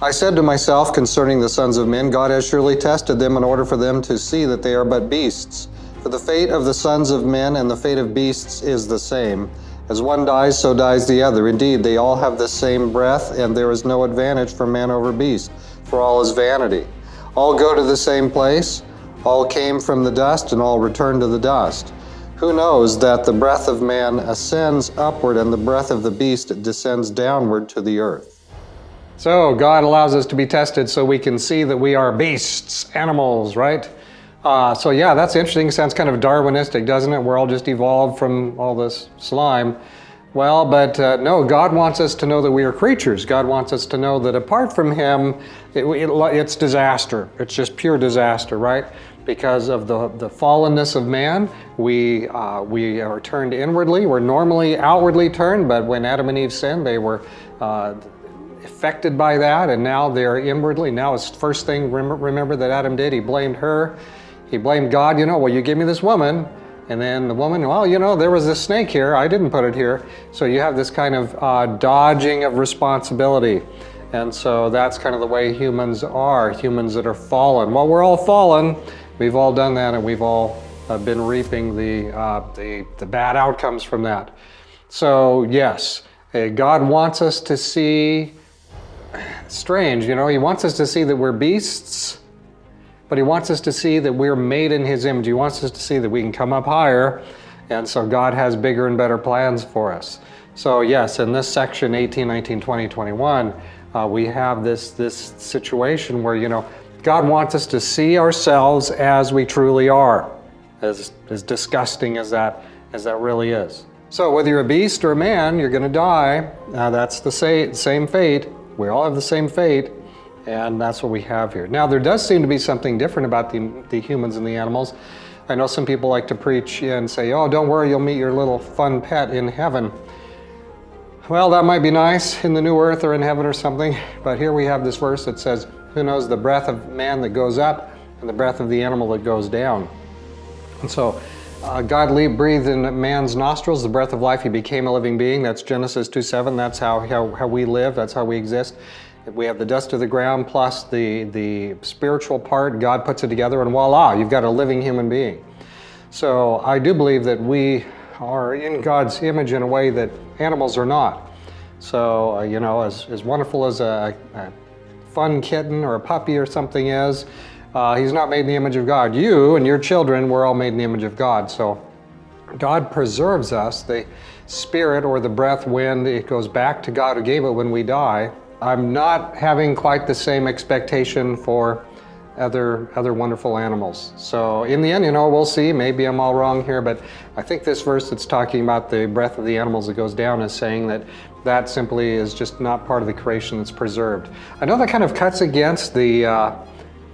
I said to myself concerning the sons of men, God has surely tested them in order for them to see that they are but beasts. For the fate of the sons of men and the fate of beasts is the same. As one dies, so dies the other. Indeed, they all have the same breath, and there is no advantage for man over beast, for all is vanity. All go to the same place, all came from the dust, and all return to the dust. Who knows that the breath of man ascends upward, and the breath of the beast descends downward to the earth? So God allows us to be tested so we can see that we are beasts, animals, right? So yeah, that's interesting. Sounds kind of Darwinistic, doesn't it? We're all just evolved from all this slime. Well, but no, God wants us to know that we are creatures. God wants us to know that apart from Him, it's disaster. It's just pure disaster, right? Because of the fallenness of man, we are turned inwardly. We're normally outwardly turned, but when Adam and Eve sinned, they were affected by that, and now they're inwardly. Now it's the first thing, remember that Adam did, he blamed her. He blamed God, well, you gave me this woman, and then the woman, well, there was this snake here, I didn't put it here. So you have this kind of dodging of responsibility. And so that's kind of the way humans are, humans that are fallen. Well, we're all fallen, we've all done that, and we've all been reaping the bad outcomes from that. So yes, God wants us to see, strange, He wants us to see that we're beasts, but He wants us to see that we're made in His image. He wants us to see that we can come up higher, and so God has bigger and better plans for us. So yes, in this section, 18, 19, 20, 21, we have this situation where, God wants us to see ourselves as we truly are, as disgusting as that really is. So whether you're a beast or a man, you're going to die. That's the same fate. We all have the same fate, and that's what we have here. Now, there does seem to be something different about the humans and the animals. I know some people like to preach and say, oh, don't worry, you'll meet your little fun pet in heaven. Well, that might be nice in the new earth or in heaven or something, but here we have this verse that says, who knows the breath of man that goes up and the breath of the animal that goes down. And so, God breathed in man's nostrils the breath of life. He became a living being. That's Genesis 2:7. That's how we live. That's how we exist. We have the dust of the ground plus the spiritual part. God puts it together, and voila, you've got a living human being. So I do believe that we are in God's image in a way that animals are not. So, as wonderful as a fun kitten or a puppy or something is, he's not made in the image of God. You and your children were all made in the image of God. So God preserves us. The spirit or the breath, wind, it goes back to God who gave it when we die. I'm not having quite the same expectation for other wonderful animals. So in the end, we'll see. Maybe I'm all wrong here, but I think this verse that's talking about the breath of the animals that goes down is saying that simply is just not part of the creation that's preserved. I know that kind of cuts against the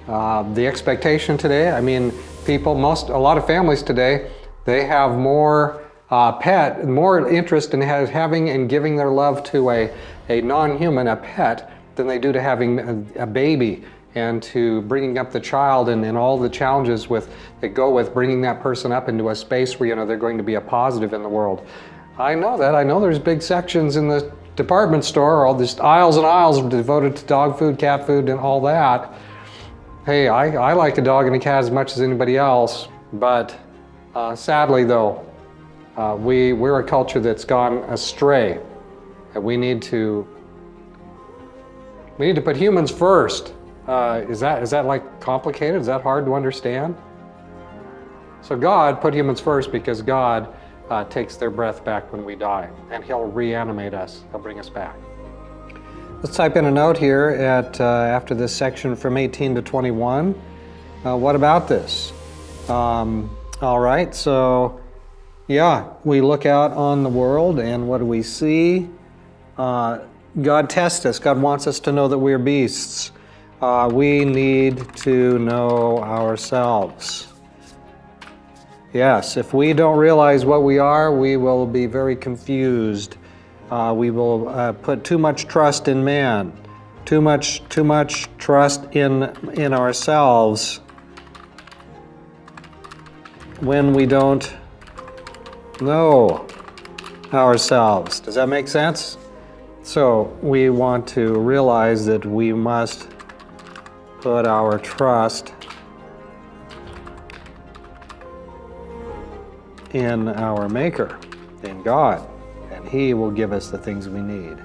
expectation today. I mean, a lot of families today, they have more interest in having and giving their love to a non-human, a pet, than they do to having a baby and to bringing up the child and all the challenges that go with bringing that person up into a space where they're going to be a positive in the world. I know that. I know there's big sections in the department store, all these aisles and aisles devoted to dog food, cat food, and all that. Hey, I like a dog and a cat as much as anybody else, but sadly though, we're a culture that's gone astray, and we need to put humans first. Is that like complicated? Is that hard to understand? So God put humans first because God takes their breath back when we die, and He'll reanimate us. He'll bring us back. Let's type in a note here after this section from 18 to 21. What about this? All right, so yeah, we look out on the world, and what do we see? God tests us. God wants us to know that we're beasts. We need to know ourselves. Yes, if we don't realize what we are, we will be very confused. We will put too much trust in man, too much trust in ourselves when we don't know ourselves. Does that make sense? So we want to realize that we must put our trust in our Maker, in God, and He will give us the things we need.